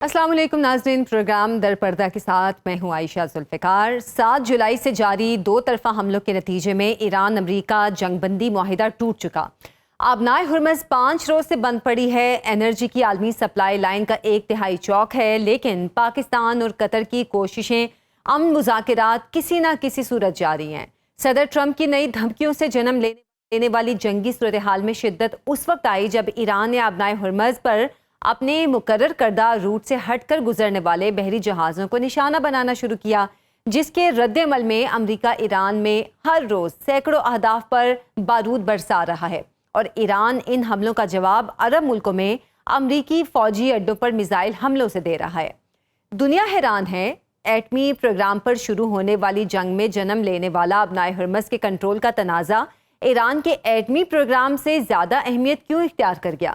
السلام علیکم ناظرین، پروگرام در پردہ کے ساتھ میں ہوں عائشہ ذوالفقار۔ 7 جولائی سے جاری دو طرفہ حملوں کے نتیجے میں ایران امریکہ جنگ بندی معاہدہ ٹوٹ چکا۔ آبنائے ہرمز 5 روز سے بند پڑی ہے۔ انرجی کی عالمی سپلائی لائن کا 1/3 چوک ہے، لیکن پاکستان اور قطر کی کوششیں امن مذاکرات کسی نہ کسی صورت جاری ہیں۔ صدر ٹرمپ کی نئی دھمکیوں سے جنم لینے والی جنگی صورتحال میں شدت اس وقت آئی جب ایران نے آبنائے ہرمز پر اپنے مقرر کردہ روٹ سے ہٹ کر گزرنے والے بحری جہازوں کو نشانہ بنانا شروع کیا، جس کے رد عمل میں امریکہ ایران میں ہر روز سینکڑوں اہداف پر بارود برسا رہا ہے، اور ایران ان حملوں کا جواب عرب ملکوں میں امریکی فوجی اڈوں پر میزائل حملوں سے دے رہا ہے۔ دنیا حیران ہے، ایٹمی پروگرام پر شروع ہونے والی جنگ میں جنم لینے والا آبنائے ہرمز کے کنٹرول کا تنازع ایران کے ایٹمی پروگرام سے زیادہ اہمیت کیوں اختیار کر گیا؟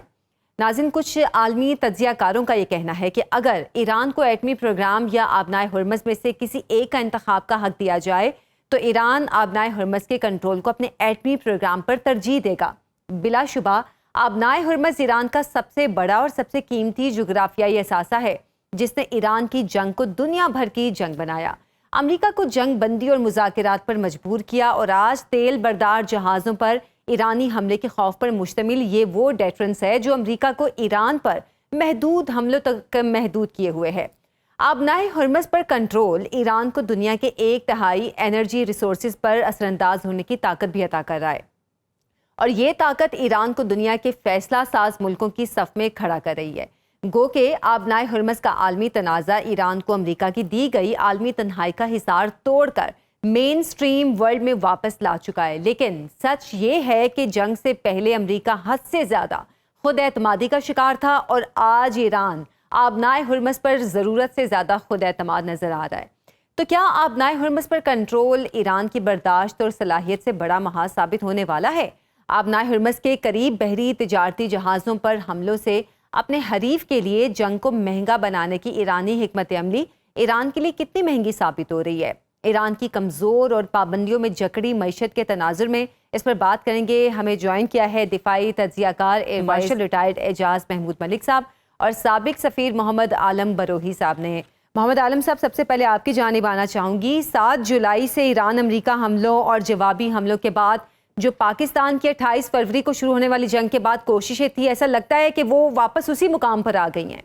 ناظرین، کچھ عالمی تجزیہ کاروں کا یہ کہنا ہے کہ اگر ایران کو ایٹمی پروگرام یا آبنائے ہرمز میں سے کسی ایک کا انتخاب کا حق دیا جائے تو ایران آبنائے ہرمز کے کنٹرول کو اپنے ایٹمی پروگرام پر ترجیح دے گا۔ بلا شبہ آبنائے ہرمز ایران کا سب سے بڑا اور سب سے قیمتی جغرافیائی اثاثہ ہے، جس نے ایران کی جنگ کو دنیا بھر کی جنگ بنایا، امریکہ کو جنگ بندی اور مذاکرات پر مجبور کیا، اور آج تیل بردار جہازوں پر ایرانی حملے کے خوف پر مشتمل یہ وہ ڈیٹرنس ہے جو امریکہ کو ایران پر محدود حملوں تک محدود کیے ہوئے ہے۔ آبنائے ہرمز پر کنٹرول ایران کو دنیا کے 1/3 انرجی ریسورسز پر اثر انداز ہونے کی طاقت بھی عطا کر رہا ہے، اور یہ طاقت ایران کو دنیا کے فیصلہ ساز ملکوں کی صف میں کھڑا کر رہی ہے۔ گو کہ آبنائے ہرمز کا عالمی تنازع ایران کو امریکہ کی دی گئی عالمی تنہائی کا حصار توڑ کر مین سٹریم ورلڈ میں واپس لا چکا ہے، لیکن سچ یہ ہے کہ جنگ سے پہلے امریکہ حد سے زیادہ خود اعتمادی کا شکار تھا، اور آج ایران آبنائے ہرمز پر ضرورت سے زیادہ خود اعتماد نظر آ رہا ہے۔ تو کیا آبنائے ہرمز پر کنٹرول ایران کی برداشت اور صلاحیت سے بڑا محاذ ثابت ہونے والا ہے؟ آبنائے ہرمز کے قریب بحری تجارتی جہازوں پر حملوں سے اپنے حریف کے لیے جنگ کو مہنگا بنانے کی ایرانی حکمت عملی ایران کے لیے کتنی مہنگی ثابت ہو رہی ہے؟ ایران کی کمزور اور پابندیوں میں جکڑی معیشت کے تناظر میں اس پر بات کریں گے۔ ہمیں جوائن کیا ہے دفاعی تجزیہ کار ایئر مارشل ریٹائرڈ اعجاز محمود ملک صاحب اور سابق سفیر محمد عالم بروہی صاحب نے۔ محمد عالم صاحب، سب سے پہلے آپ کی جانب آنا چاہوں گی۔ 7 جولائی سے ایران امریکہ حملوں اور جوابی حملوں کے بعد جو پاکستان کی 28 فروری کو شروع ہونے والی جنگ کے بعد کوششیں تھیں، ایسا لگتا ہے کہ وہ واپس اسی مقام پر آ گئی ہیں۔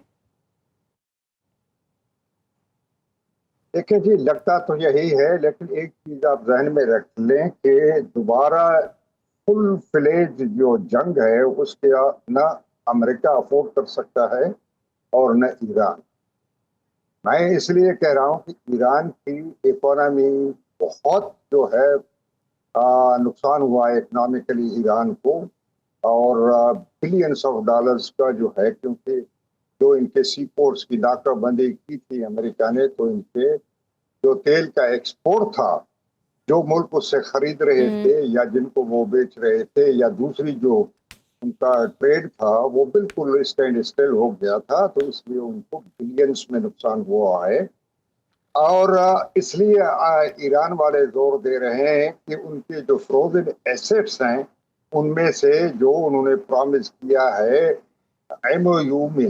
دیکھیں جی، لگتا تو یہی ہے، لیکن ایک چیز آپ ذہن میں رکھ لیں کہ دوبارہ فل فلیج جو جنگ ہے اس کے نہ امریکہ افورڈ کر سکتا ہے اور نہ ایران۔ میں اس لیے کہہ رہا ہوں کہ ایران کی اکانومی بہت جو ہے نقصان ہوا ہے اکنامکلی ایران کو، اور بلینس آف ڈالرز کا جو ہے، کیونکہ جو ان کے سی پورٹس کی ناکہ بندی کی تھی امریکہ نے، تو ان کے جو تیل کا ایکسپورٹ تھا، جو ملک اس سے خرید رہے تھے یا جن کو وہ بیچ رہے تھے، یا دوسری جو ان کا ٹریڈ تھا، وہ بالکل اسٹینڈ اسٹل ہو گیا تھا، تو اس لیے ان کو بلینس میں نقصان ہوا ہے۔ اور اس لیے ایران والے زور دے رہے ہیں کہ ان کے جو فروزن ایسیٹس ہیں ان میں سے جو انہوں نے پرامس کیا ہے ایم او یو میں،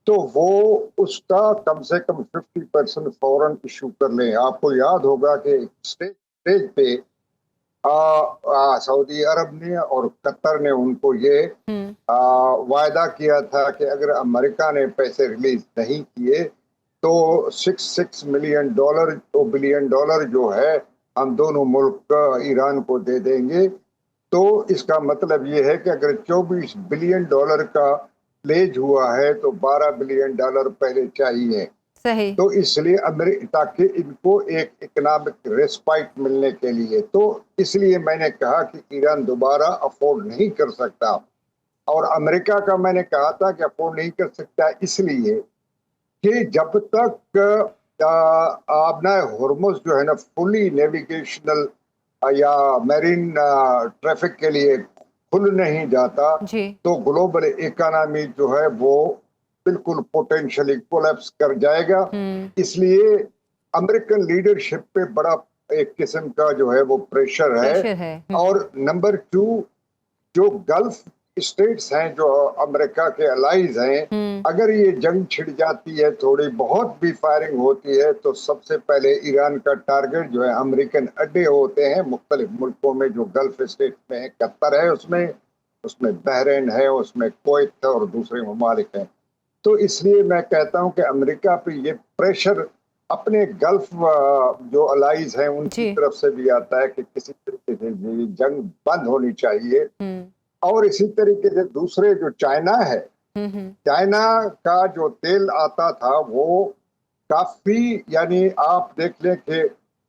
تو وہ اس کا کم سے کم 50% فوراً ایشو کر لیں۔ آپ کو یاد ہوگا کہ اسٹیج پہ سعودی عرب نے اور قطر نے ان کو یہ وعدہ کیا تھا کہ اگر امریکہ نے پیسے ریلیز نہیں کیے تو $6 ملین بلین ڈالر جو ہے ہم دونوں ملک ایران کو دے دیں گے۔ تو اس کا مطلب یہ ہے کہ اگر $24 بلین کا پلیج ہوا ہے تو $12 بلین پہلے چاہیے۔ صحیح۔ تو اس لیے تاکہ ان کو ایک اکنامک ریسپائٹ ملنے کے لیے، تو اس لیے میں نے کہا کہ ایران دوبارہ افورڈ نہیں کر سکتا، اور امریکہ کا میں نے کہا تھا کہ افورڈ نہیں کر سکتا اس لیے کہ جب تک آبنائے ہرمز جو ہے نا فلی نیویگیشنل یا میرین ٹریفک کے لیے کھل نہیں جاتا، تو گلوبل اکانومی جو ہے وہ بالکل پوٹینشلی کولیپس کر جائے گا۔ اس لیے امریکن لیڈرشپ پہ بڑا ایک قسم کا جو ہے وہ پریشر ہے۔ اور نمبر 2، جو گلف اسٹیٹس ہیں جو امریکہ کے الائز ہیں، اگر یہ جنگ چھڑ جاتی ہے، تھوڑی بہت بھی فائرنگ ہوتی ہے، تو سب سے پہلے ایران کا ٹارگٹ جو ہے امریکن اڈے ہوتے ہیں مختلف ملکوں میں جو گلف اسٹیٹ میں ہے، قطر ہے، اس میں بحرین ہے، اس میں کویت ہے اور دوسرے ممالک ہیں. تو اس لیے میں کہتا ہوں کہ امریکہ پہ یہ پریشر اپنے گلف جو الائز ہیں ان کی جی طرف سے بھی آتا ہے کہ کسی طریقے سے یہ جنگ بند ہونی چاہیے. اور اسی طریقے سے دوسرے جو چائنا ہے، چائنا کا جو تیل آتا تھا وہ کافی، یعنی آپ دیکھ لیں کہ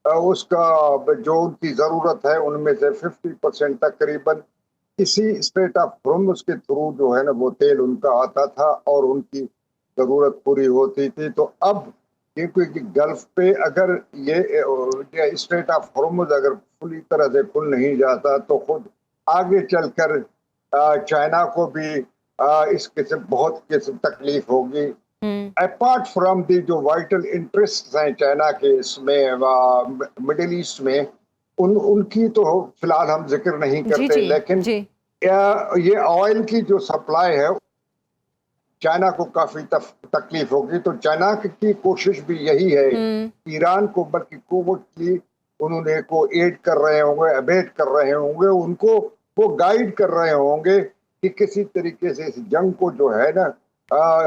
اس کا جو ان کی ضرورت ہے ان میں سے 50% تقریباً اسی اسٹریٹ آف ہارمز کے تھرو جو ہے نا وہ تیل ان کا آتا تھا اور ان کی ضرورت پوری ہوتی تھی. تو اب کیونکہ گلف پہ اگر یہ اسٹریٹ آف ہارمز اگر پوری طرح سے کھل نہیں جاتا تو خود آگے چل کر چائنا کو بھی اس قسم بہت قسم تکلیف ہوگی. اپارٹ فرام دی جو وائٹل انٹرسٹ ہیں چائنا کے اس میں مڈل ایسٹ میں، ان کی تو فی الحال ہم ذکر نہیں جی کرتے، جی لیکن جی یہ آئل کی جو سپلائی ہے چائنا کو کافی تکلیف ہوگی. تو چائنا کی کوشش بھی یہی ہے ایران کو بلکہ قوت کی انہوں نے کو ایڈ کر رہے ہوں گے، ابیٹ کر رہے ہوں گے، ان کو وہ گائیڈ کر رہے ہوں گے کہ کسی طریقے سے اس جنگ کو جو ہے نا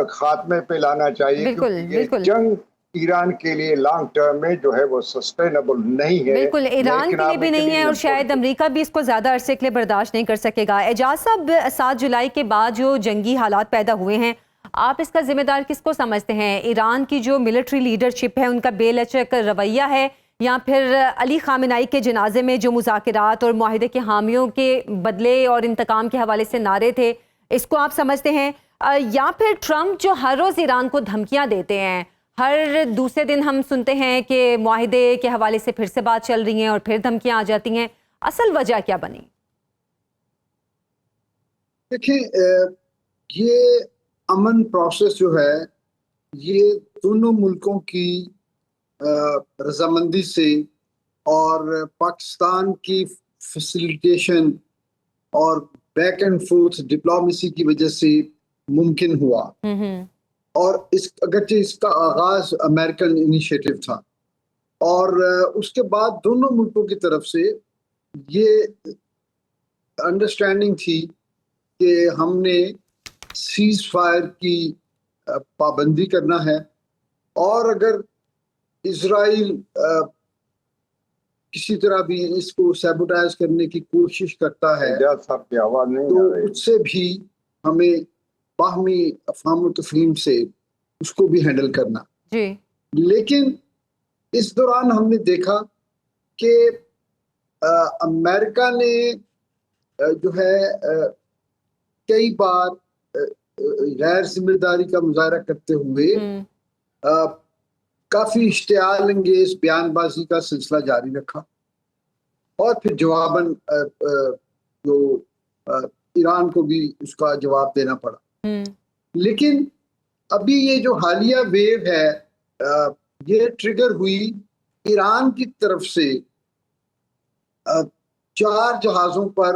خاتمے پہ لانا چاہیے، بالکل کیونکہ یہ بالکل جنگ ایران کے لیے لانگ ٹرم میں جو ہے وہ سسٹینیبل نہیں ہے. بالکل ایران لیکن کے لیے آپ بھی نہیں ہے، اور شاید امریکہ بھی اس کو زیادہ عرصے کے لیے برداشت نہیں کر سکے گا. اعجاز صاحب، 7 جولائی کے بعد جو جنگی حالات پیدا ہوئے ہیں، آپ اس کا ذمہ دار کس کو سمجھتے ہیں؟ ایران کی جو ملٹری لیڈرشپ ہے ان کا بے لچک رویہ ہے، یا پھر علی خامنہئی کے جنازے میں جو مذاکرات اور معاہدے کے حامیوں کے بدلے اور انتقام کے حوالے سے نعرے تھے، اس کو آپ سمجھتے ہیں؟ یا پھر ٹرمپ جو ہر روز ایران کو دھمکیاں دیتے ہیں، ہر دوسرے دن ہم سنتے ہیں کہ معاہدے کے حوالے سے پھر سے بات چل رہی ہیں اور پھر دھمکیاں آ جاتی ہیں، اصل وجہ کیا بنی؟ دیکھیں، یہ امن پروسیس جو ہے یہ دونوں ملکوں کی رضامندی سے اور پاکستان کی فیسیلیٹیشن اور بیک اینڈ فورتھ ڈپلومیسی کی وجہ سے ممکن ہوا. اور اگرچہ اس کا آغاز امریکن انیشیٹو تھا، اور اس کے بعد دونوں ملکوں کی طرف سے یہ انڈرسٹینڈنگ تھی کہ ہم نے سیز فائر کی پابندی کرنا ہے، اور اگر اسرائیل کسی طرح بھی اس کو سیبوٹائز کرنے کی کوشش کرتا ہے صاحب کی آواز نہیں تو آ رہی. اس سے بھی ہمیں باہمی افہام و تفہیم سے اس کو بھی ہینڈل کرنا. جی لیکن اس دوران ہم نے دیکھا کہ امریکہ نے جو ہے کئی بار غیر ذمہ داری کا مظاہرہ کرتے ہوئے کافی اشتعال انگیز بیان بازی کا سلسلہ جاری رکھا، اور پھر جواباً جو ایران کو بھی اس کا جواب دینا پڑا. لیکن ابھی یہ جو حالیہ ویو ہے یہ ٹریگر ہوئی ایران کی طرف سے 4 جہازوں پر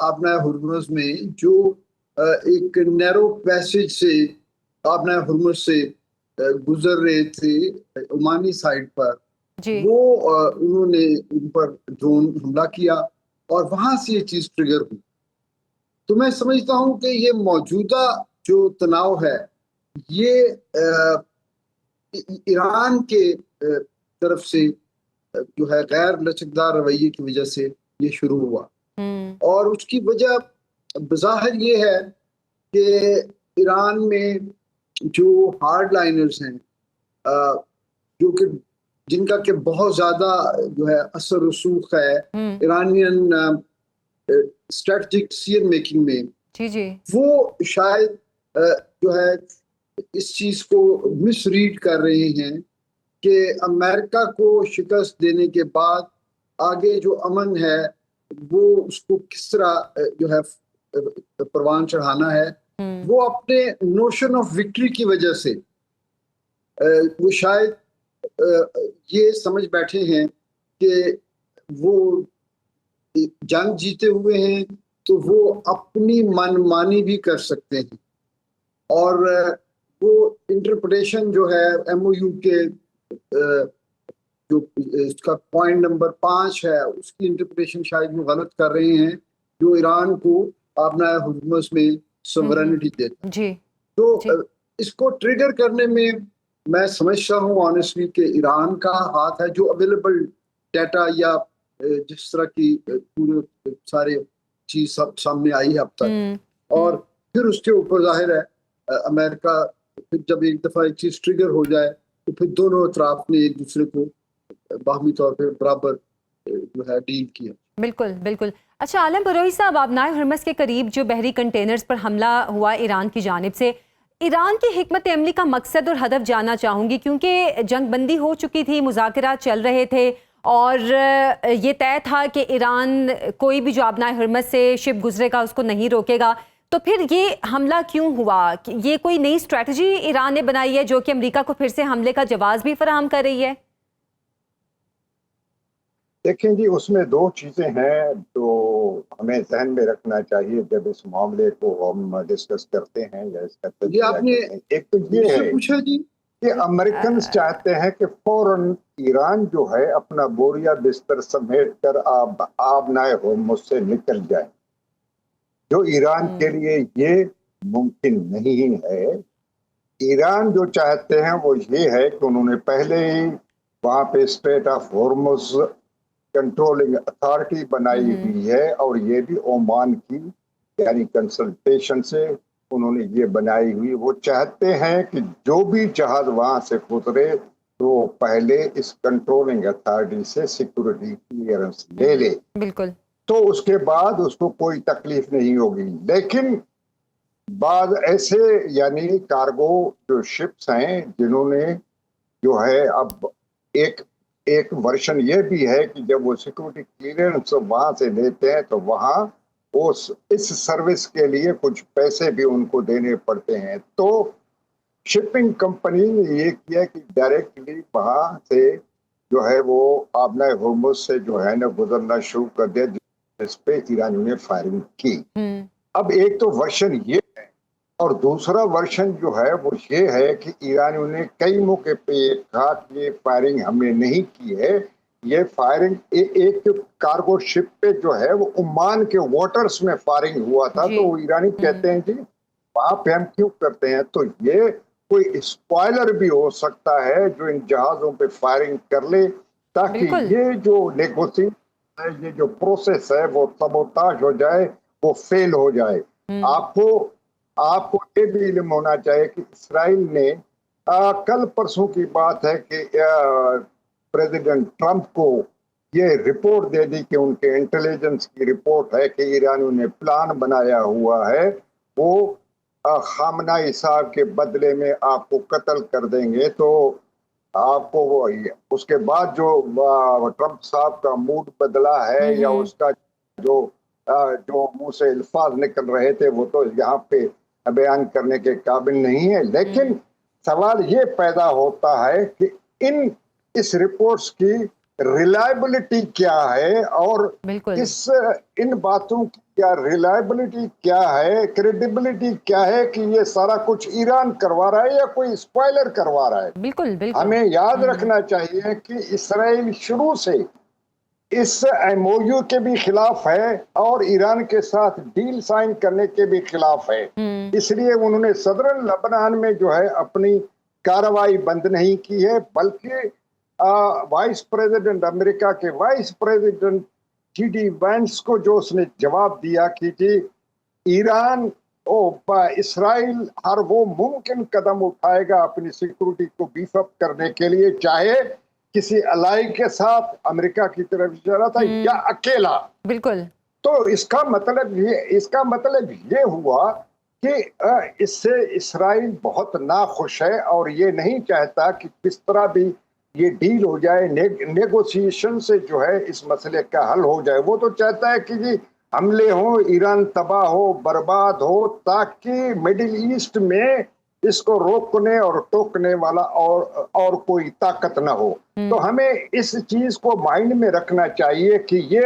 آبنائے ہرمز میں جو ایک نیرو پیسج سے آبنائے ہرمز سے گزر رہے تھے عمانی سائڈ پر. وہ انہوں نے ان پر ڈرون حملہ کیا اور وہاں سے یہ چیز ٹریگر ہوئی. تو میں سمجھتا ہوں کہ یہ موجودہ جو تناؤ ہے یہ ایران کے طرف سے جو ہے غیر لچکدار رویے کی وجہ سے یہ شروع ہوا، اور اس کی وجہ بظاہر یہ ہے کہ ایران میں جو ہارڈ لائنرز ہیں جو کہ جن کا کہ بہت زیادہ جو ہے اثر رسوخ ہے ایرانین اسٹریٹجک ڈیسیژن میکنگ میں، وہ شاید جو ہے اس چیز کو مس ریڈ کر رہے ہیں کہ امریکہ کو شکست دینے کے بعد آگے جو امن ہے وہ اس کو کس طرح جو ہے پروان چڑھانا ہے. وہ اپنے نوشن آف وکٹری کی وجہ سے وہ شاید یہ سمجھ بیٹھے ہیں کہ وہ جنگ جیتے ہوئے ہیں تو وہ اپنی منمانی بھی کر سکتے ہیں، اور وہ انٹرپریٹیشن جو ہے ایم او یو کے جو اس کا پوائنٹ نمبر 5 ہے، اس کی انٹرپریٹیشن شاید وہ غلط کر رہے ہیں، جو ایران کو آبنائے ہرمز میں سورینٹی دیتا ہے۔ جی تو جی اس کو ٹریگر کرنے میں میں سمجھتا ہوں آنیسٹلی کہ ایران کا ہاتھ ہے، جو اویلیبل ڈیٹا یا جس طرح کی پورے سارے چیز سب سامنے آئی ہے اب تک، اور پھر اس کے اوپر ظاہر ہے امریکہ پھر جب ایک دفعہ ایک چیز ٹریگر ہو جائے تو پھر دونوں اطراف نے ایک دوسرے کو باہمی طور پہ برابر جو ہے ڈیل کیا۔ بالکل بالکل۔ اچھا عالم بروئی صاحب، آبنائے ہرمز کے قریب جو بحری کنٹینرز پر حملہ ہوا ایران کی جانب سے، ایران کی حکمت عملی کا مقصد اور ہدف جاننا چاہوں گی، کیونکہ جنگ بندی ہو چکی تھی، مذاکرات چل رہے تھے اور یہ طے تھا کہ ایران کوئی بھی جو آبنائے ہرمز سے شپ گزرے گا اس کو نہیں روکے گا، تو پھر یہ حملہ کیوں ہوا؟ یہ کوئی نئی اسٹریٹجی ایران نے بنائی ہے جو کہ امریکہ کو پھر سے حملے کا جواز بھی فراہم کر رہی ہے؟ دیکھیں جی، اس میں دو چیزیں ہیں جو ہمیں ذہن میں رکھنا چاہیے جب اس معاملے کو ہم ڈسکس کرتے ہیں یا اس کا یہ تجزیہ آپ نے کرتے ہیں۔ ایک تو یہ مجھ سے ہے پوچھا جی، کہ امریکنز چاہتے ہیں کہ فوراً ایران جو ہے اپنا بوریا بستر سمیٹ کر آبنائے ہرمز سے نکل جائے، جو ایران کے لیے یہ ممکن نہیں ہے۔ ایران جو چاہتے ہیں وہ یہ ہے کہ انہوں نے پہلے ہی وہاں پہ strait of Hormuz controlling authority بنائی ہوئی ہے، اور یہ بھی عمان کی یعنی کنسلٹیشن سے انہوں نے یہ بنائی ہوئی۔ وہ چاہتے ہیں کہ جو بھی جہاز وہاں سے گزرے تو وہ پہلے اس کنٹرولنگ اتھارٹی سے سیکورٹی کلیئرنس لے لے، بالکل۔ تو اس کے بعد اس کو کوئی تکلیف نہیں ہوگی۔ لیکن بعض ایسے یعنی کارگو جو شپس ہیں جنہوں نے جو ہے اب ایک ورشن یہ بھی ہے کہ جب وہ سیکورٹی کلیئرنس وہاں سے لیتے ہیں تو وہاں اس سروس کے لیے کچھ پیسے بھی ان کو دینے پڑتے ہیں۔ تو شپنگ کمپنی نے یہ کیا کہ ڈائریکٹلی وہاں سے جو ہے وہ آبنائے ہرمز سے جو ہے نا گزرنا شروع کر دیا، جس پہ ایرانیوں نے فائرنگ کی۔ اب ایک تو ورشن یہ ہے، اور دوسرا ورشن جو ہے وہ یہ ہے کہ ایرانیوں نے کئی موقع پہ یہ کہا کہ یہ فائرنگ ہم نے نہیں کی ہے، یہ فائرنگ ایک کارگو شپ پہ جو ہے وہ عمان کے واٹرز میں فائرنگ ہوا تھا۔ تو ایرانی کہتے ہیں جی وہاں پہ ہم کیوں کرتے ہیں؟ تو یہ کوئی اسپوائلر بھی ہو سکتا ہے جو ان جہازوں پہ فائرنگ کر لے، تاکہ یہ جو نیگوسیشن ہے، یہ جو پروسیس ہے وہ سبوتاژ ہو جائے، وہ فیل ہو جائے۔ آپ کو یہ بھی علم ہونا چاہیے کہ اسرائیل نے کل پرسوں کی بات ہے کہ پریزیڈنٹ ٹرمپ کو یہ رپورٹ دے دی کہ ان کے انٹیلیجنس کی رپورٹ ہے کہ ایرانیوں نے پلان بنایا ہوا ہے، وہ خامنائی صاحب کے بدلے میں آپ کو قتل کر دیں گے۔ تو آپ کو اس کے بعد جو ٹرمپ صاحب کا موڈ بدلا ہے یا اس کا جو منہ سے الفاظ نکل رہے تھے وہ تو یہاں پہ بیان کرنے کے قابل نہیں ہے۔ لیکن سوال یہ پیدا ہوتا ہے کہ اس رپورٹس کی ریلائبلٹی کیا ہے، اور ان باتوں کی کیا ریلائبلٹی کیا ہے، کریڈیبلٹی کیا ہے کہ یہ سارا کچھ ایران کروا رہا ہے یا کوئی اسپوائلر کروا رہا ہے۔ بالکل بالکل ہمیں یاد رکھنا چاہیے کہ اسرائیل شروع سے اس ایم او یو کے بھی خلاف ہے اور ایران کے ساتھ ڈیل سائن کرنے کے بھی خلاف ہے۔ اس لیے انہوں نے صدرن لبنان میں جو ہے اپنی کارروائی بند نہیں کی ہے، بلکہ وائس پریزیڈنٹ امریکہ کے vice president J D Vance کو جو اس نے جواب دیا کہ جی ایران اسرائیل ہر وہ ممکن قدم اٹھائے گا اپنی سیکورٹی کو بیف اپ کرنے کے لیے، چاہے کسی الائی کے ساتھ امریکہ کی طرف اشارہ تھا یا اکیلا۔ بالکل۔ تو اس کا مطلب یہ ہوا کہ اس سے اسرائیل بہت ناخوش ہے اور یہ نہیں چاہتا کہ کس طرح بھی یہ ڈیل ہو جائے، نیگوسیشن سے جو ہے اس مسئلے کا حل ہو جائے۔ وہ تو چاہتا ہے کہ جی حملے ہوں، ایران تباہ ہو، برباد ہو، تاکہ مڈل ایسٹ میں اس کو روکنے اور ٹوکنے والا اور کوئی طاقت نہ ہو۔ تو ہمیں اس چیز کو مائنڈ میں رکھنا چاہیے کہ یہ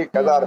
1000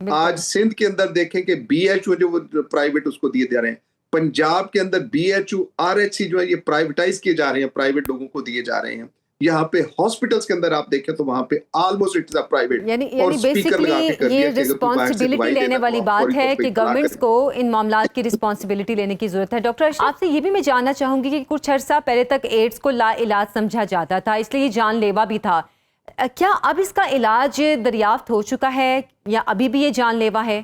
آج سندھ کے اندر دیکھیں کہ بی ایچ او جو پرائیویٹ اس کو دیے جا رہے ہیں, پنجاب کے اندر B H O R H C جو ہے یہ پرائیویٹائز کیے جا رہے ہیں, پرائیویٹ لوگوں کو دیے جا رہے ہیں. یہاں پہ ہاسپٹلز کے اندر آپ دیکھیں تو وہاں پہ almost it is a private, یعنی بیسیکلی یہ رسپانسبلٹی لینے والی بات ہے کہ گورنمنٹس کو ان معاملات کی رسپانسبلٹی لینے کی ضرورت ہے. ڈاکٹر ارشد, آپ سے یہ بھی میں جاننا چاہوں گی کہ کچھ عرصہ پہلے تک ایڈز کو لا علاج سمجھا جاتا تھا, اس لیے یہ جان لیوا بھی تھا. کیا اب اس کا علاج دریافت ہو چکا ہے یا ابھی بھی یہ جان لیوا ہے؟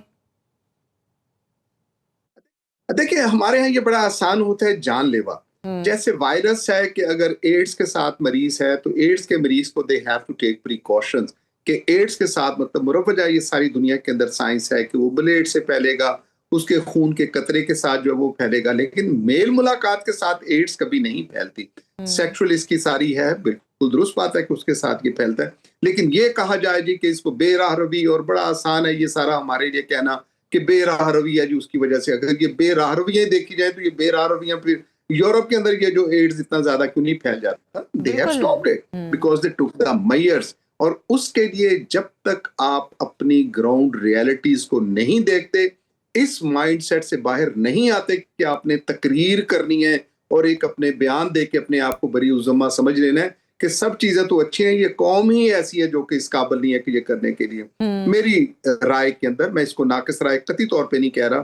دیکھیں ہمارے ہاں یہ بڑا آسان ہوتا ہے جان لیوا. جیسے وائرس ہے کہ اگر ایڈز کے ساتھ مریض ہے تو ایڈز کے مریض کو they have to take precautions کہ ایڈز کے ساتھ مطلب مروجہ یہ ساری دنیا کے اندر سائنس ہے کہ وہ بلیڈ سے پھیلے گا, اس کے خون کے قطرے کے ساتھ جو ہے وہ پھیلے گا, لیکن میل ملاقات کے ساتھ ایڈز کبھی نہیں پھیلتی. سیکشول اس کی ساری ہے, بالکل درست بات ہے کہ اس کے ساتھ یہ پھیلتا ہے, لیکن یہ کہا جائے جی کہ اس کو بے راہ روی, اور بڑا آسان ہے یہ سارا ہمارے لیے کہنا کہ بے راہ روی ہے جی اس کی وجہ سے, اگر یہ بے راہ رویاں دیکھی جائیں تو یہ بے راہ رویاں پھر یورپ کے اندر یہ جو ایڈز اتنا زیادہ کیوں نہیں پھیل جاتا, they have stopped it because they took the measures. اور اس کے لیے جب تک آپ اپنی گراؤنڈ ریالٹیز کو نہیں دیکھتے, اس مائنڈ سیٹ سے باہر نہیں آتے کہ آپ نے تقریر کرنی ہے اور ایک اپنے بیان دے کے اپنے آپ کو بری الزمہ سمجھ لینا ہے کہ سب چیزیں تو اچھی ہیں, یہ قوم ہی ایسی ہے جو کہ اس قابل نہیں ہے کہ یہ کرنے کے لیے. میری رائے کے اندر, میں اس کو ناقص رائے قطعی طور پہ نہیں کہہ رہا,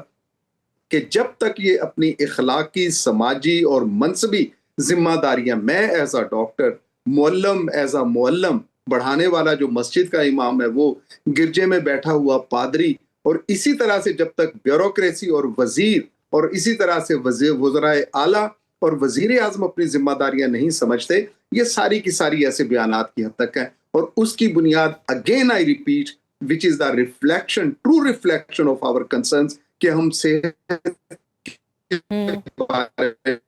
کہ جب تک یہ اپنی اخلاقی, سماجی اور منصبی ذمہ داریاں, میں ایز اے ڈاکٹر, معلم ایز اے معلم, بڑھانے والا جو مسجد کا امام ہے وہ, گرجے میں بیٹھا ہوا پادری, اور اسی طرح سے جب تک بیوروکریسی اور وزیر اور اسی طرح سے وزراء اعلیٰ اور وزیر اعظم اپنی ذمہ داریاں نہیں سمجھتے, یہ ساری کی ساری ایسے بیانات کی حد تک ہیں. اور اس کی بنیاد, again I repeat, which is the reflection, true reflection of our concerns, کہ ہم صحت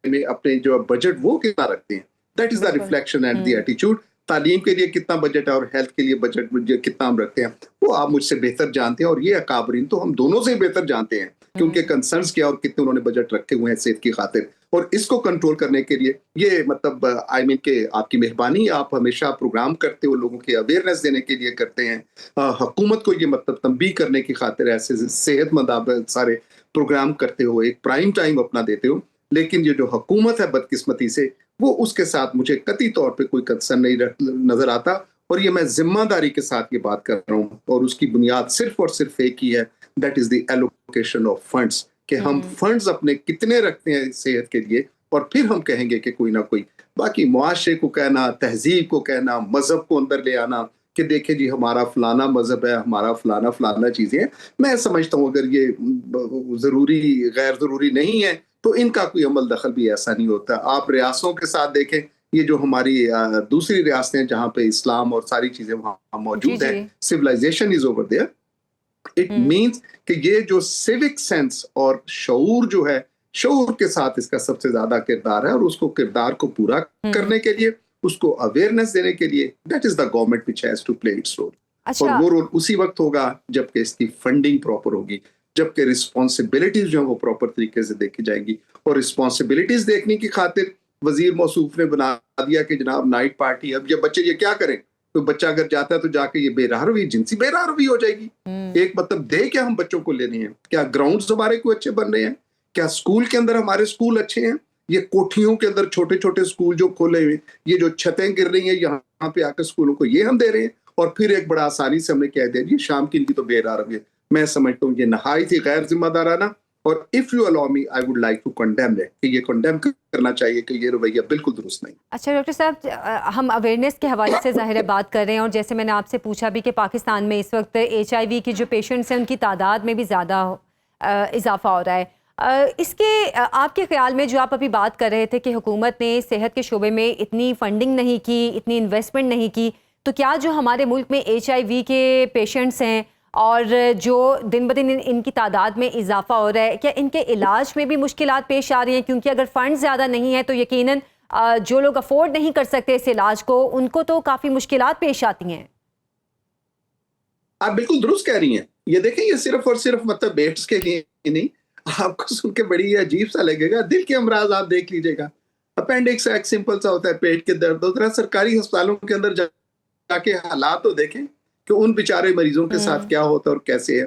میں اپنے جو بجٹ وہ کتنا رکھتے ہیں. That is the reflection and the attitude. تعلیم کے لیے کتنا بجٹ ہے اور ہیلتھ کے لیے بجٹ کتنا ہم رکھتے ہیں, وہ آپ مجھ سے بہتر جانتے ہیں, اور یہ اکابرین تو ہم دونوں سے بہتر جانتے ہیں کہ ان کے کنسرنز کیا اور کتنے انہوں نے بجٹ رکھے ہوئے ہیں صحت کی خاطر. اور اس کو کنٹرول کرنے کے لیے یہ مطلب آئی مین کہ آپ کی مہربانی, آپ ہمیشہ پروگرام کرتے ہو, لوگوں کی اویئرنیس دینے کے لیے کرتے ہیں, حکومت کو یہ مطلب تنبیہ کرنے کی خاطر ایسے صحت مند سارے پروگرام کرتے ہو, ایک پرائم ٹائم اپنا دیتے ہو. لیکن یہ جو حکومت ہے بدقسمتی سے, وہ اس کے ساتھ مجھے قطعی طور پہ کوئی کنسرن نہیں نظر آتا. اور یہ میں ذمہ داری کے ساتھ یہ بات کر رہا ہوں, اور اس کی بنیاد صرف اور صرف ایک ہی ہے, that is the allocation of funds, کہ ہم فنڈز اپنے کتنے رکھتے ہیں صحت کے لیے, اور پھر ہم کہیں گے کہ کوئی نہ کوئی. باقی معاشرے کو کہنا, تہذیب کو کہنا, مذہب کو اندر لے آنا کہ دیکھیں جی ہمارا فلانا مذہب ہے, ہمارا فلانا چیزیں ہیں, میں سمجھتا ہوں اگر یہ ضروری غیر ضروری نہیں ہے تو ان کا کوئی عمل دخل بھی ایسا نہیں ہوتا. آپ ریاستوں کے ساتھ دیکھیں, یہ جو ہماری دوسری ریاستیں ہیں جہاں پہ اسلام اور ساری چیزیں وہاں موجود ہیں, civilization is over there. It means کہ یہ جو civic sense اور شعور جو ہے, شعور کے ساتھ اس کا سب سے زیادہ کردار ہے, اور اس کو کردار کو پورا کرنے کے لیے, اس کو اویئرنیس دینے کے لیے, that is the government which has to play its role. اور وہ رول اسی وقت ہوگا جب کہ اس کی فنڈنگ پراپر ہوگی, جب کہ رسپانسبلٹیز جو ہیں وہ پراپر طریقے سے دیکھی جائیں گی. اور رسپانسبلٹیز دیکھنے کی خاطر وزیر موصوف نے بنا دیا کہ جناب نائٹ پارٹی, اب یہ بچے یہ کیا کریں, تو بچہ اگر جاتا ہے تو جا کے یہ بے راہ روی, جنسی بے راہ روی ہو جائے گی. ایک مطلب دے کیا ہم بچوں کو لینے ہیں, کیا گراؤنڈز ہمارے کو اچھے بن رہے ہیں, کیا اسکول کے اندر ہمارے اسکول اچھے ہیں, یہ کوٹھیوں کے اندر چھوٹے چھوٹے اسکول جو کھولے ہوئے, یہ جو چھتیں گر رہی ہیں یہاں پہ آ کر اسکولوں کو یہ ہم دے رہے ہیں, اور پھر ایک بڑا آسانی سے ہم نے کہہ دیا جی شام کی ان کی تو بے راہ روی ہے. میں سمجھتا ہوں یہ نہایت ہی غیر ذمہ دارانہ, اور if you allow me I would like to condemn it, کہ یہ کنڈیم کرنا چاہیے کہ یہ رویہ بالکل درست نہیں. اچھا ڈاکٹر صاحب, ہم اویئرنیس کے حوالے سے ظاہر ہے بات کر رہے ہیں, اور جیسے میں نے آپ سے پوچھا بھی کہ پاکستان میں اس وقت HIV کی جو پیشنٹس ہیں ان کی تعداد میں بھی زیادہ اضافہ ہو رہا ہے. اس کے آپ کے خیال میں جو آپ ابھی بات کر رہے تھے کہ حکومت نے صحت کے شعبے میں اتنی فنڈنگ نہیں کی, اتنی انویسٹمنٹ نہیں کی, تو کیا جو ہمارے ملک میں HIV کے پیشنٹس ہیں اور جو دن بدن ان کی تعداد میں اضافہ ہو رہا ہے, کیا ان کے علاج میں بھی مشکلات پیش آ رہی ہیں؟ کیونکہ اگر فنڈ زیادہ نہیں ہیں تو یقیناً جو لوگ افورڈ نہیں کر سکتے اس علاج کو, ان کو تو کافی مشکلات پیش آتی ہیں. آپ بالکل درست کہہ رہی ہیں. یہ دیکھیں, یہ صرف اور صرف مطلب بیٹس کے لیے نہیں, آپ کو سن کے بڑی عجیب سا لگے گا, دل کے امراض آپ دیکھ لیجیے گا, اپینڈکس ایک سمپل سا ہوتا ہے, پیٹ کے درد ہوتا ہے. سرکاری ہسپتالوں کے اندر جا کے حالات تو دیکھیں کہ ان بیچارے مریضوں کے ساتھ کیا ہوتا ہے اور کیسے ہے.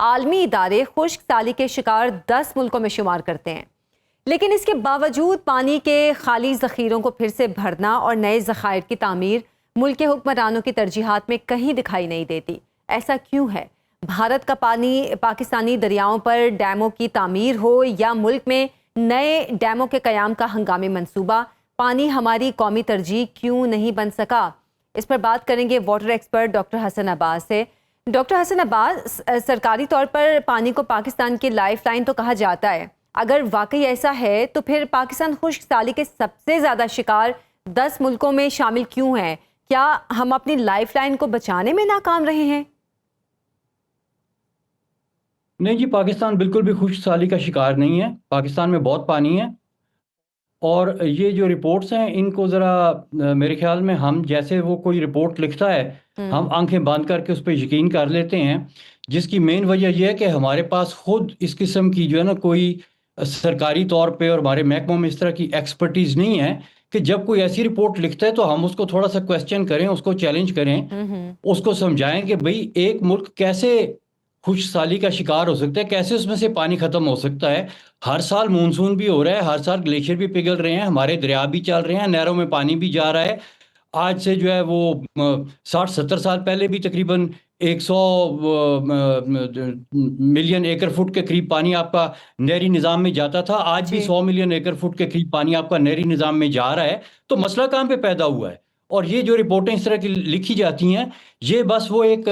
عالمی ادارے خشک سالی کے شکار 10 ملکوں میں شمار کرتے ہیں، لیکن اس کے باوجود پانی کے خالی ذخیروں کو پھر سے بھرنا اور نئے ذخائر کی تعمیر ملک کے حکمرانوں کی ترجیحات میں کہیں دکھائی نہیں دیتی۔ ایسا کیوں ہے؟ بھارت کا پانی پاکستانی دریاؤں پر ڈیموں کی تعمیر ہو یا ملک میں نئے ڈیموں کے قیام کا ہنگامی منصوبہ، پانی ہماری قومی ترجیح کیوں نہیں بن سکا؟ اس پر بات کریں گے واٹر ایکسپرٹ ڈاکٹر حسن عباس سے۔ ڈاکٹر حسن عباس، سرکاری طور پر پانی کو پاکستان کی لائف لائن تو کہا جاتا ہے، اگر واقعی ایسا ہے تو پھر پاکستان خشک سالی کے سب سے زیادہ شکار 10 ملکوں میں شامل کیوں ہیں؟ کیا ہم اپنی لائف لائن کو بچانے میں ناکام رہے ہیں؟ نہیں جی، پاکستان بالکل بھی خشک سالی کا شکار نہیں ہے۔ پاکستان میں بہت پانی ہے، اور یہ جو رپورٹس ہیں ان کو ذرا میرے خیال میں ہم جیسے وہ کوئی رپورٹ لکھتا ہے ہم آنکھیں بند کر کے اس پہ یقین کر لیتے ہیں، جس کی مین وجہ یہ ہے کہ ہمارے پاس خود اس قسم کی جو ہے نا کوئی سرکاری طور پہ اور ہمارے محکموں میں اس طرح کی ایکسپرٹیز نہیں ہے کہ جب کوئی ایسی رپورٹ لکھتا ہے تو ہم اس کو تھوڑا سا کویسچن کریں، اس کو چیلنج کریں، اس کو سمجھائیں کہ بھئی ایک ملک کیسے خشک سالی کا شکار ہو سکتا ہے، کیسے اس میں سے پانی ختم ہو سکتا ہے۔ ہر سال مونسون بھی ہو رہا ہے، ہر سال گلیشیئر بھی پگھل رہے ہیں، ہمارے دریا بھی چل رہے ہیں، نہروں میں پانی بھی جا رہا ہے۔ آج سے جو ہے وہ 60-70 سال پہلے بھی تقریباً 100 ملین ایکڑ فٹ کے قریب پانی آپ کا نہری نظام میں جاتا تھا، آج بھی 100 ملین ایکڑ فٹ کے قریب پانی آپ کا نہری نظام میں جا رہا ہے۔ تو مسئلہ کہاں پہ پیدا ہوا ہے؟ اور یہ جو رپورٹیں اس طرح کی لکھی جاتی ہیں یہ بس وہ ایک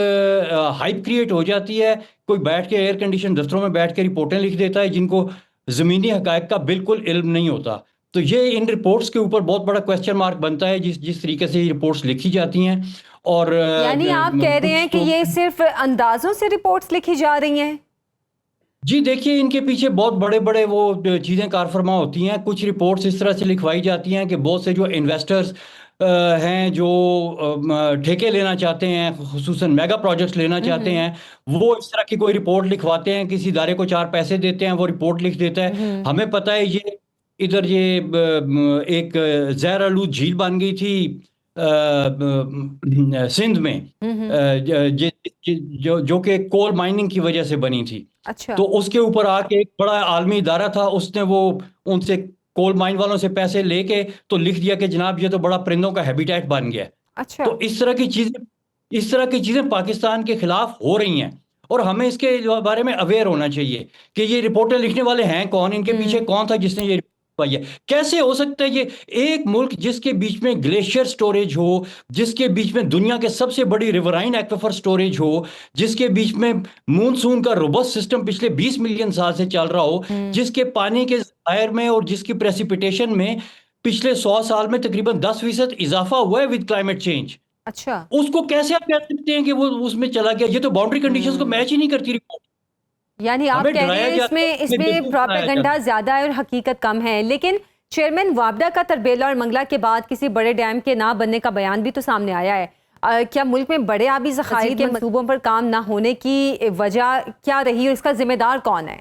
ہائپ کریٹ ہو جاتی ہے، کوئی بیٹھ کے ایئر کنڈیشن دفتروں میں بیٹھ کے رپورٹیں لکھ دیتا ہے جن کو زمینی حقائق کا بالکل علم نہیں ہوتا۔ تو یہ ان رپورٹس کے اوپر بہت بڑا کویسچن مارک بنتا ہے جس طریقے سے یہ رپورٹس لکھی جاتی ہیں۔ اور یعنی آپ کہہ رہے ہیں کہ یہ صرف اندازوں سے رپورٹس لکھی جا رہی ہیں؟ جی دیکھیے، ان کے پیچھے بہت بڑے بڑے وہ چیزیں کار فرما ہوتی ہیں۔ کچھ رپورٹس اس طرح سے لکھوائی جاتی ہیں کہ بہت سے جو انویسٹرز ہیں جو ٹھیکے لینا چاہتے ہیں، خصوصاً میگا پروجیکٹس لینا چاہتے ہیں، وہ اس طرح کی کوئی رپورٹ لکھواتے ہیں، کسی ادارے کو 4 پیسے دیتے ہیں، وہ رپورٹ لکھ دیتا ہے۔ ہمیں پتہ ہے یہ ادھر یہ ایک زہر آلود جھیل بن گئی تھی سندھ میں، جو کہ کول مائننگ کی وجہ سے بنی تھی۔ اچھا، تو اس کے اوپر آ کے ایک بڑا عالمی ادارہ تھا، اس نے وہ ان سے کول مائن والوں سے پیسے لے کے تو لکھ دیا کہ جناب یہ تو بڑا پرندوں کا ہیبیٹیٹ بن گیا۔ اچھا، تو اس طرح کی چیزیں پاکستان کے خلاف ہو رہی ہیں، اور ہمیں اس کے بارے میں اویئر ہونا چاہیے کہ یہ رپورٹیں لکھنے والے ہیں کون، ان کے پیچھے کون تھا جس نے یہ رپورٹ ہے۔ کیسے ہو سکتا ہے یہ ایک ملک جس کے بیچ میں گلیشیئر سٹوریج ہو، جس کے بیچ میں دنیا کے سب سے بڑی ریورائن ایکویفر سٹوریج ہو، جس کے بیچ میں مونسون کا روبسٹ سسٹم پچھلے 20 ملین سال سے چل رہا ہو، جس کے پانی کے ذخائر میں اور جس کی پریسیپیٹیشن میں پچھلے 100 سال میں تقریباً 10% اضافہ ہوا ہے ود کلائمیٹ چینج، اچھا، اس کو کیسے آپ کہہ سکتے ہیں کہ وہ اس میں چلا گیا؟ یہ تو باؤنڈری کنڈیشنز کو میچ ہی نہیں کرتی رپورٹ۔ یعنی آپ کہہ رہے ہیں اس میں پروپیگنڈا زیادہ ہے اور حقیقت کم ہے۔ لیکن چیئرمین وابڈا کا تربیلا اور منگلہ کے بعد کسی بڑے ڈیم کے نہ بننے کا بیان بھی تو سامنے آیا ہے۔ کیا ملک میں بڑے آبی ذخائر کے منصوبوں پر کام نہ ہونے کی وجہ کیا رہی اور اس کا ذمہ دار کون ہے؟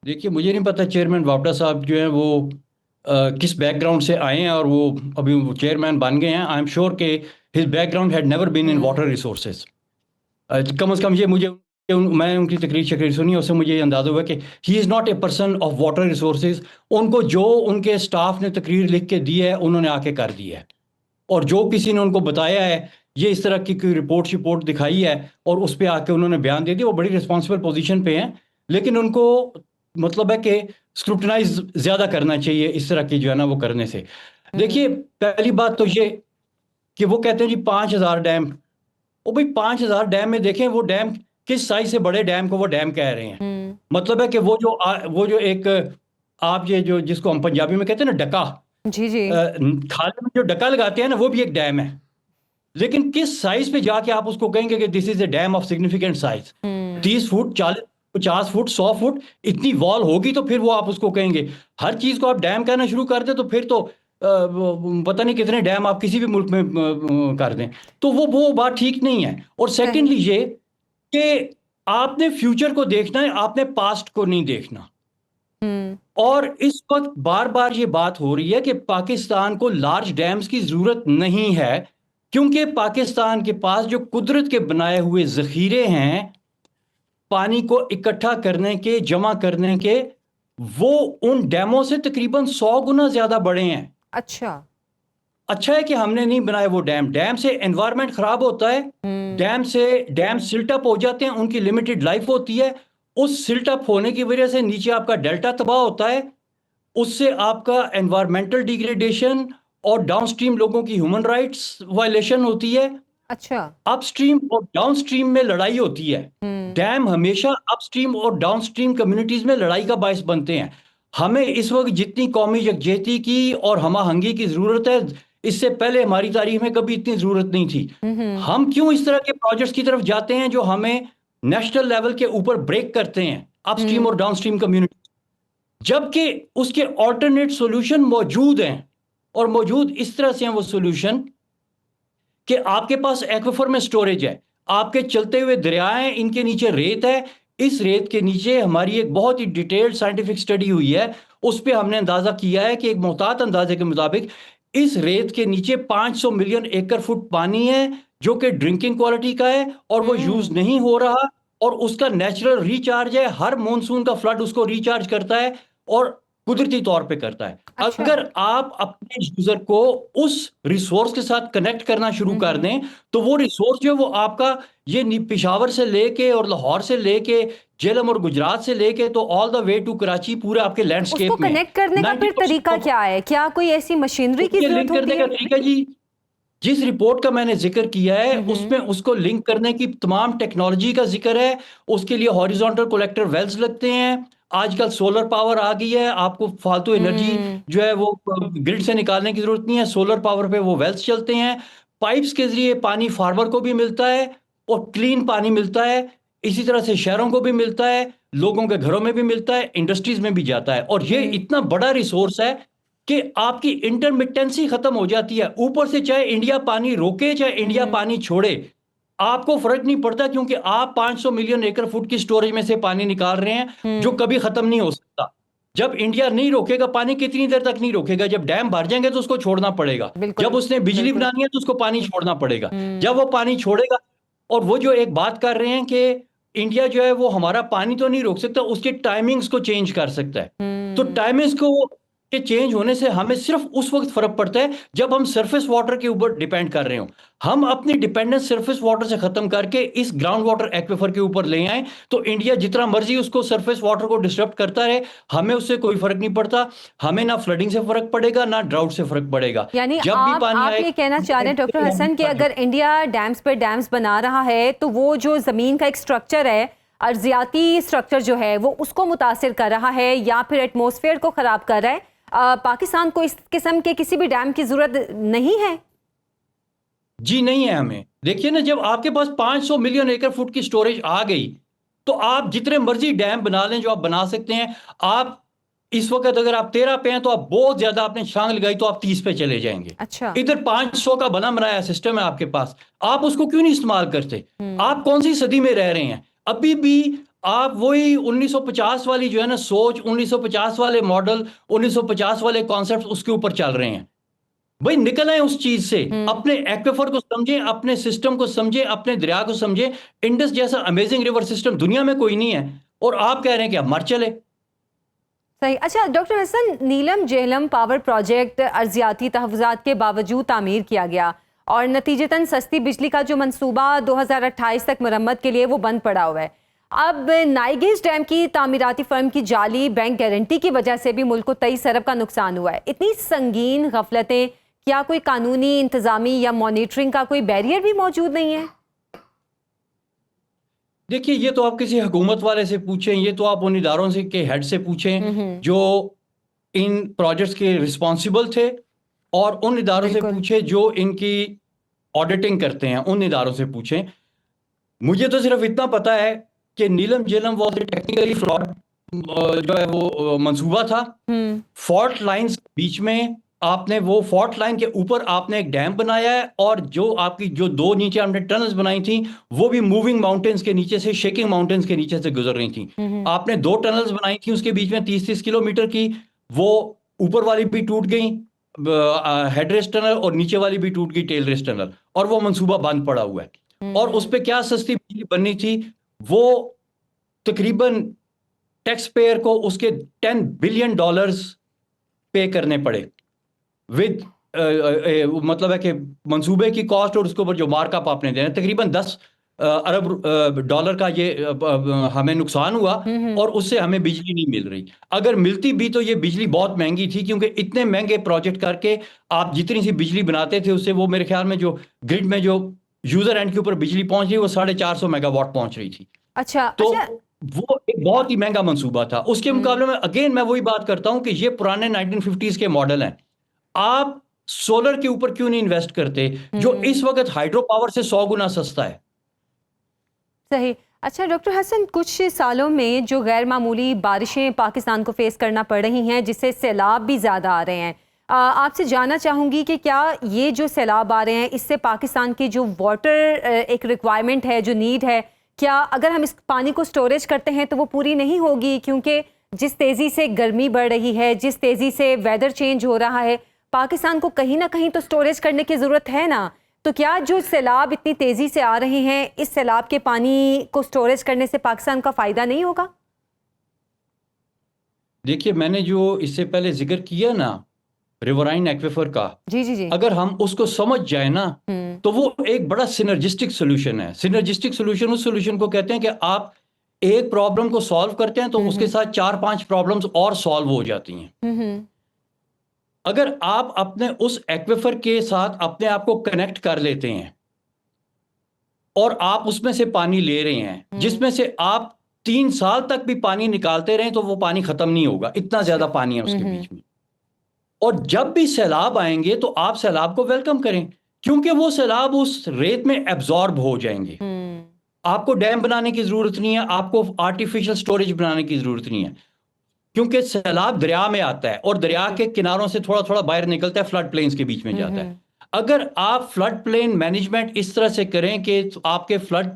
دیکھیے، مجھے نہیں پتہ چیئرمین وابڈا صاحب جو ہیں وہ کس بیک گراؤنڈ سے آئے ہیں اور وہ ابھی چیئرمین بن گئے ہیں۔ آئی ایم شیور کہ his background had never been in water resources. کم از کم یہ میں ان کی تقریر سنی، اس سے مجھے یہ اندازہ ہوا کہ he is not a person of water resources. ان کو جو ان کے اسٹاف نے تقریر لکھ کے دی ہے انہوں نے آ کے کر دی ہے، اور جو کسی نے ان کو بتایا ہے یہ اس طرح کی کوئی رپورٹ دکھائی ہے اور اس پہ آ کے انہوں نے بیان دے دیا، وہ بڑی رسپانسبل پوزیشن پہ ہیں، لیکن ان کو مطلب ہے کہ اسکروٹنائز زیادہ کرنا چاہیے اس طرح کی جو ہے نا وہ کرنے سے۔ دیکھیے، پہلی بات تو یہ کہ وہ کہتے ہیں جی 5000 ڈیم، وہ بھائی 5000 ڈیم میں دیکھیں وہ ڈیم کس سائز سے بڑے ڈیم کو وہ ڈیم کہہ رہے ہیں۔ مطلب ہے کہ وہ جو ایک آپ یہ جو جس کو ہم پنجابی میں کہتے ہیں نا ڈکا، جی جی، کھالے میں جو ڈکا لگاتے ہیں نا وہ بھی ایک ڈیم ہے، لیکن کس سائز پہ جا کے آپ اس کو کہیں گے کہ this is a dam of significant size, 30 feet 50 feet 100 feet اتنی وال ہوگی تو پھر وہ آپ اس کو کہیں گے۔ ہر چیز کو آپ ڈیم کہنا شروع کر دیں تو پھر تو پتہ نہیں کتنے ڈیم آپ کسی بھی ملک میں کر دیں، تو وہ بات ٹھیک نہیں ہے۔ اور سیکنڈلی یہ کہ آپ نے فیوچر کو دیکھنا ہے، آپ نے پاسٹ کو نہیں دیکھنا۔ اور اس وقت بار بار یہ بات ہو رہی ہے کہ پاکستان کو لارج ڈیمز کی ضرورت نہیں ہے، کیونکہ پاکستان کے پاس جو قدرت کے بنائے ہوئے ذخیرے ہیں پانی کو اکٹھا کرنے کے، جمع کرنے کے، وہ ان ڈیموں سے تقریباً 100 گنا زیادہ بڑے ہیں. اچھا ہے کہ ہم نے نہیں بنائے وہ ڈیم سے انوائرمنٹ خراب ہوتا ہے، ڈیم سلٹ اپ ہو جاتے ہیں، ان کی لمیٹڈ لائف ہوتی ہے. اس سلٹ اپ ہونے کی وجہ سے نیچے آپ کا ڈیلٹا تباہ ہوتا ہے، اس سے آپ کا انوائرمنٹل ڈیگریڈیشن اور ڈاؤن سٹریم لوگوں کی ہیومن رائٹس وائلیشن ہوتی ہے. اچھا اپ سٹریم اور ڈاؤن سٹریم میں لڑائی ہوتی ہے. ڈیم ہمیشہ اپ سٹریم اور ڈاؤن سٹریم کمیونٹیز میں لڑائی کا باعث بنتے ہیں. ہمیں اس وقت جتنی قومی یکجہتی کی اور ہمہ آہنگی کی ضرورت ہے، اس سے پہلے ہماری تاریخ میں کبھی اتنی ضرورت نہیں تھی. ہم کیوں اس طرح کے پروجیکٹس کی طرف جاتے ہیں جو ہمیں نیشنل لیول کے اوپر بریک کرتے ہیں اپ سٹریم اور ڈاؤن سٹریم کمیونٹی، جبکہ اس کے آلٹرنیٹ سولوشن موجود ہیں، اور موجود اس طرح سے ہیں وہ سولوشن کہ آپ کے پاس ایکویفر میں سٹوریج ہے، آپ کے چلتے ہوئے دریا ہیں، ان کے نیچے ریت ہے. اس ریت کے نیچے ہماری ایک بہت ہی ڈیٹیلڈ سائنٹیفک سٹڈی ہوئی ہے، اس پہ ہم نے اندازہ کیا ہے کہ ایک محتاط اندازے کے مطابق اس ریت کے نیچے 500 ملین ایکڑ فٹ پانی ہے جو کہ ڈرنکنگ کوالٹی کا ہے اور وہ یوز نہیں ہو رہا، اور اس کا نیچرل ریچارج ہے. ہر مونسون کا فلڈ اس کو ریچارج کرتا ہے اور قدرتی طور پہ کرتا ہے. اچھا. اگر آپ اپنے یوزر کو اس ریسورس کے ساتھ کنیکٹ کرنا شروع کر دیں تو وہ ریسورس جو ہے وہ آپ کا یہ پشاور سے لے کے اور لاہور سے لے کے جیلم اور گجرات سے لے کے تو آل دا وے ٹو کراچی پورے آپ کے لینڈ اس کو اسکیپ میں کنیکٹ کرنے کا پھر طریقہ کیا ہے؟ کیا کوئی ایسی مشینری کی ضرورت لنک کرنے ہوتی کا ہے؟ طریقہ جی جس رپورٹ کا میں نے ذکر کیا ہے اس میں اس کو لنک کرنے کی تمام ٹیکنالوجی کا ذکر ہے. اس کے لیے ہاریزونٹل کلیکٹر ویلز لگتے ہیں. آج کل سولر پاور آ گئی ہے، آپ کو فالتو انرجی جو ہے وہ گرڈ سے نکالنے کی ضرورت نہیں ہے، سولر پاور پہ وہ ویلز چلتے ہیں. پائپس کے ذریعے پانی فارمر کو بھی ملتا ہے اور کلین پانی ملتا ہے. اسی طرح سے شہروں کو بھی ملتا ہے، لوگوں کے گھروں میں بھی ملتا ہے، انڈسٹریز میں بھی جاتا ہے. اور یہ اتنا بڑا ریسورس ہے کہ آپ کی انٹرمیٹنسی ختم ہو جاتی ہے. اوپر سے چاہے انڈیا پانی روکے چاہے انڈیا پانی چھوڑے، آپ کو فرق نہیں پڑتا، کیونکہ آپ 500 ملین ایکڑ فٹ کی سٹوریج میں سے پانی نکال رہے ہیں جو کبھی ختم نہیں ہو سکتا. جب انڈیا نہیں روکے گا پانی، کتنی دیر تک نہیں روکے گا؟ جب ڈیم بھر جائیں گے تو اس کو چھوڑنا پڑے گا. جب اس نے بجلی بنانی ہے تو اس کو پانی چھوڑنا پڑے گا. جب وہ پانی چھوڑے گا، اور وہ جو ایک بات کر رہے ہیں کہ انڈیا جو ہے وہ ہمارا پانی تو نہیں روک سکتا، اس کے ٹائمنگز کو چینج کر سکتا ہے. تو ٹائمنگز کو کے چینج ہونے سے ہمیں صرف اس وقت فرق پڑتا ہے جب ہم سرفیس واٹر کے اوپر ڈیپینڈ کر رہے ہوں. ہم اپنی ڈیپینڈنس سرفیس واٹر سے ختم کر کے اس گراؤنڈ واٹر ایکویفر کے اوپر لے آئیں تو انڈیا جتنا مرضی اس کو سرفیس واٹر کو ڈسٹربٹ کرتا رہے، ہمیں اس سے کوئی فرق نہیں پڑتا. ہمیں نہ فلڈنگ سے فرق پڑے گا نہ ڈراؤٹ سے فرق پڑے گا. یعنی آپ یہ کہنا چاہ رہے ہیں ڈاکٹر حسن کہ اگر انڈیا ڈیمز پہ ڈیمز بنا رہا ہے تو وہ جو زمین کا ایک سٹرکچر ہے، ارضیاتی سٹرکچر جو ہے، وہ اس کو متاثر کر رہا ہے یا پھر ایٹماسفیئر کو خراب کر رہا ہے. پاکستان کو اس قسم کے کسی بھی ڈیم کی ضرورت نہیں ہے؟ جی نہیں ہے. ہمیں دیکھیے نا، جب آپ کے پاس 500 ملین ایکڑ فٹ کی سٹوریج آ گئی تو آپ جتنے مرضی ڈیم بنا لیں جو آپ بنا سکتے ہیں. آپ اس وقت اگر آپ 13 پہ ہیں تو آپ بہت زیادہ آپ نے چھانگ لگائی تو آپ 30 پہ چلے جائیں گے. اچھا. ادھر 500 کا بنا بنایا سسٹم ہے آپ کے پاس، آپ اس کو کیوں نہیں استعمال کرتے؟ آپ کون سی صدی میں رہ رہے ہیں؟ ابھی بھی آپ وہی 1950 والی جو ہے نا سوچ، 1950 والے ماڈل، 1950 والے کانسیپٹ اس کے اوپر چل رہے ہیں. بھائی نکل آئیں اس چیز سے، اپنے ایکویفر کو سمجھیں، اپنے سسٹم کو سمجھیں، اپنے دریا کو سمجھیں. انڈس جیسا امیزنگ ریور سسٹم دنیا میں کوئی نہیں ہے، اور آپ کہہ رہے ہیں کہ ہم مر چلے. صحیح. اچھا ڈاکٹر حسن، نیلم جہلم پاور پروجیکٹ ارضیاتی تحفظات کے باوجود تعمیر کیا گیا اور نتیجتاً سستی بجلی کا جو منصوبہ 2028 تک مرمت کے لیے وہ بند پڑا ہوا ہے. اب نائیگیز ڈیم کی تعمیراتی فرم کی جعلی بینک گارنٹی کی وجہ سے بھی ملک کو 23 ارب کا نقصان ہوا ہے. اتنی سنگین غفلتیں، کیا کوئی قانونی، انتظامی یا مانیٹرنگ کا کوئی بیریئر بھی موجود نہیں ہے؟ دیکھیے یہ تو آپ کسی حکومت والے سے پوچھیں، یہ تو آپ ان اداروں سے کے ہیڈ سے پوچھیں جو ان پروجیکٹس کے رسپانسیبل تھے، اور ان اداروں سے پوچھیں جو ان کی آڈیٹنگ کرتے ہیں، ان اداروں سے پوچھیں. مجھے تو صرف اتنا پتا ہے کہ نیلم جیلم واز ٹیکنیکلی فلاڈ جو ہے وہ منصوبہ تھا. فالٹ لائنز بیچ میں آپ نے وہ فالٹ لائن کے اوپر آپ نے ایک ڈیم بنایا ہے، اور جو آپ کی جو 2 نیچے ہم نے ٹنلز بنائی تھیں وہ بھی موونگ ماؤنٹینز کے نیچے سے، شیکنگ ماؤنٹینز کے نیچے سے گزر رہی تھیں. آپ نے 2 ٹنلز بنائی تھیں اس کے بیچ میں 30-30 کلومیٹر کی، وہ اوپر والی بھی ٹوٹ گئیں ہیڈ ریس ٹنل، اور نیچے والی بھی ٹوٹ گئی ٹیل ریس ٹنل، اور وہ منصوبہ بند پڑا ہوا ہے. اور اس پہ کیا سستی بجلی بننی تھی، وہ تقریباً ٹیکس پیئر کو اس کے $10 بلین پے کرنے پڑے ود مطلب ہے کہ منصوبے کی کاسٹ اور اس کے اوپر جو مارک اپ آپ نے دینا تقریباً $10 ارب کا یہ ہمیں نقصان ہوا اور اس سے ہمیں بجلی نہیں مل رہی. اگر ملتی بھی تو یہ بجلی بہت مہنگی تھی کیونکہ اتنے مہنگے پروجیکٹ کر کے آپ جتنی سی بجلی بناتے تھے اس سے وہ میرے خیال میں جو گرڈ میں جو یوزر اینڈ کے اوپر بجلی پہنچ رہی وہ 450 میگا واٹ پہنچ رہی تھی. اچھا تو وہ ایک بہت ہی مہنگا منصوبہ تھا. اس کے مقابلے میں اگین میں وہی بات کرتا ہوں کہ یہ پرانے 1950s کے ماڈل ہیں. آپ سولر کے اوپر کیوں نہیں انویسٹ کرتے جو اس وقت ہائیڈرو پاور سے 100 گنا سستا ہے. صحیح. اچھا ڈاکٹر حسن، کچھ سالوں میں جو غیر معمولی بارشیں پاکستان کو فیس کرنا پڑ رہی ہیں جس سے سیلاب بھی زیادہ آ رہے ہیں، آپ سے جاننا چاہوں گی کہ کیا یہ جو سیلاب آ رہے ہیں اس سے پاکستان کی جو واٹر ایک ریکوائرمنٹ ہے، جو نیڈ ہے، کیا اگر ہم اس پانی کو سٹوریج کرتے ہیں تو وہ پوری نہیں ہوگی؟ کیونکہ جس تیزی سے گرمی بڑھ رہی ہے، جس تیزی سے ویدر چینج ہو رہا ہے، پاکستان کو کہیں نہ کہیں تو سٹوریج کرنے کی ضرورت ہے نا. تو کیا جو سیلاب اتنی تیزی سے آ رہے ہیں اس سیلاب کے پانی کو سٹوریج کرنے سے پاکستان کا فائدہ نہیں ہوگا؟ دیکھیے میں نے جو اس سے پہلے ذکر کیا نا ریورائن ایکویفر کا، جی اگر ہم اس کو سمجھ جائیں نا تو وہ ایک بڑا سینرجسٹک سولوشن ہے. سینرجسٹک سولوشن اس سولوشن کو کہتے ہیں کہ آپ ایک پرابلم کو سالو کرتے ہیں تو اس کے ساتھ 4-5 پرابلمز اور سالو ہو جاتی ہیں. اگر آپ اپنے اس ایکویفر کے ساتھ اپنے آپ کو کنیکٹ کر لیتے ہیں اور آپ اس میں سے پانی لے رہے ہیں جس میں سے آپ 3 سال تک بھی پانی نکالتے رہیں تو وہ پانی ختم نہیں ہوگا، اتنا زیادہ پانی ہے اس کے بیچ میں. اور جب بھی سیلاب آئیں گے تو آپ سیلاب کو ویلکم کریں کیونکہ وہ سیلاب اس ریت میں ایبزارب ہو جائیں گے. آپ کو ڈیم بنانے کی ضرورت نہیں ہے، آپ کو آرٹیفیشل سٹوریج بنانے کی ضرورت نہیں ہے کیونکہ سیلاب دریا میں آتا ہے اور دریا کے کناروں سے تھوڑا تھوڑا باہر نکلتا ہے، فلڈ پلینز کے بیچ میں جاتا ہے. اگر آپ فلڈ پلین مینجمنٹ اس طرح سے کریں کہ آپ کے فلڈ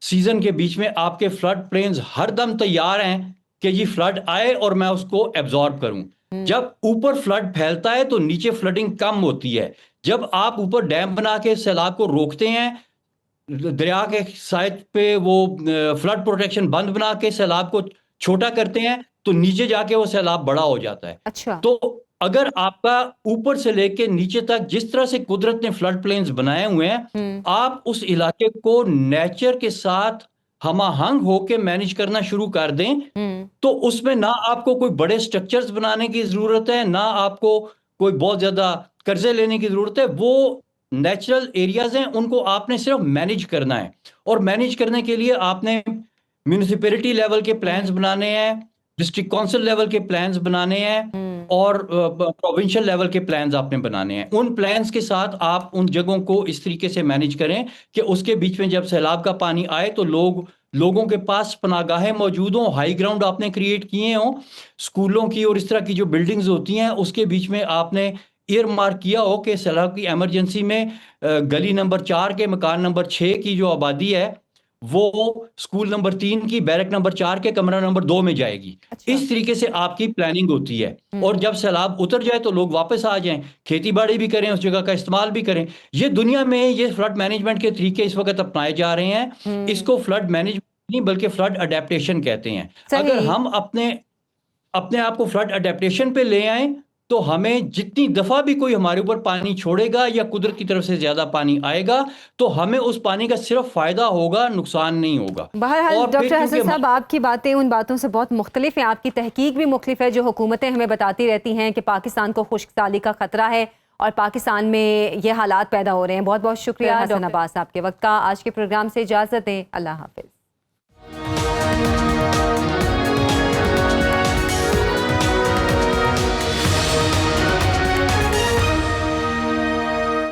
سیزن کے بیچ میں آپ کے فلڈ پلینز ہر دم تیار ہیں کہ یہ فلڈ آئے اور میں اس کو ایبزارب کروں. جب اوپر فلڈ پھیلتا ہے تو نیچے فلڈنگ کم ہوتی ہے. جب آپ اوپر ڈیم بنا کے سیلاب کو روکتے ہیں، دریا کے سائڈ پہ وہ فلڈ پروٹیکشن بند بنا کے سیلاب کو چھوٹا کرتے ہیں تو نیچے جا کے وہ سیلاب بڑا ہو جاتا ہے. اچھا. تو اگر آپ کا اوپر سے لے کے نیچے تک جس طرح سے قدرت نے فلڈ پلینز بنائے ہوئے ہیں، آپ اس علاقے کو نیچر کے ساتھ ہم آہنگ ہو کے مینج کرنا شروع کر دیں تو اس میں نہ آپ کو کوئی بڑے سٹرکچرز بنانے کی ضرورت ہے، نہ آپ کو کوئی بہت زیادہ قرضے لینے کی ضرورت ہے. وہ نیچرل ایریاز ہیں، ان کو آپ نے صرف مینج کرنا ہے اور مینج کرنے کے لیے آپ نے میونسپلٹی لیول کے پلانز بنانے ہیں، ڈسٹرکٹ کونسل لیول کے پلانز بنانے ہیں اور پروونشل لیول کے پلانز آپ نے بنانے ہیں. ان پلانز کے ساتھ آپ ان جگہوں کو اس طریقے سے مینج کریں کہ اس کے بیچ میں جب سیلاب کا پانی آئے تو لوگوں کے پاس پناہ گاہیں موجود ہوں، ہائی گراؤنڈ آپ نے کریٹ کیے ہوں، اسکولوں کی اور اس طرح کی جو بلڈنگز ہوتی ہیں اس کے بیچ میں آپ نے ایئر مارک کیا ہو کہ سیلاب کی ایمرجنسی میں گلی نمبر 4 کے مکان نمبر 6 کی جو آبادی ہے وہ اسکول نمبر 3 کی بیرک نمبر 4 کے کمرہ نمبر 2 میں جائے گی. اچھا. اس طریقے سے آپ کی پلاننگ ہوتی ہے اور جب سیلاب اتر جائے تو لوگ واپس آ جائیں، کھیتی باڑی بھی کریں، اس جگہ کا استعمال بھی کریں. یہ دنیا میں یہ فلڈ مینجمنٹ کے طریقے اس وقت اپنائے جا رہے ہیں. اس کو فلڈ مینجمنٹ نہیں بلکہ فلڈ اڈیپٹیشن کہتے ہیں. اگر ہم اپنے آپ کو فلڈ اڈیپٹیشن پہ لے آئیں تو ہمیں جتنی دفعہ بھی کوئی ہمارے اوپر پانی چھوڑے گا یا قدرت کی طرف سے زیادہ پانی آئے گا تو ہمیں اس پانی کا صرف فائدہ ہوگا، نقصان نہیں ہوگا. بہرحال ڈاکٹر حسن صاحب، آپ کی باتیں ان باتوں سے بہت مختلف ہیں، آپ کی تحقیق بھی مختلف ہے جو حکومتیں ہمیں بتاتی رہتی ہیں کہ پاکستان کو خشک سالی کا خطرہ ہے اور پاکستان میں یہ حالات پیدا ہو رہے ہیں. بہت بہت شکریہ حسن عباس آپ کے وقت کا. آج کے پروگرام سے اجازت دیں. اللہ حافظ.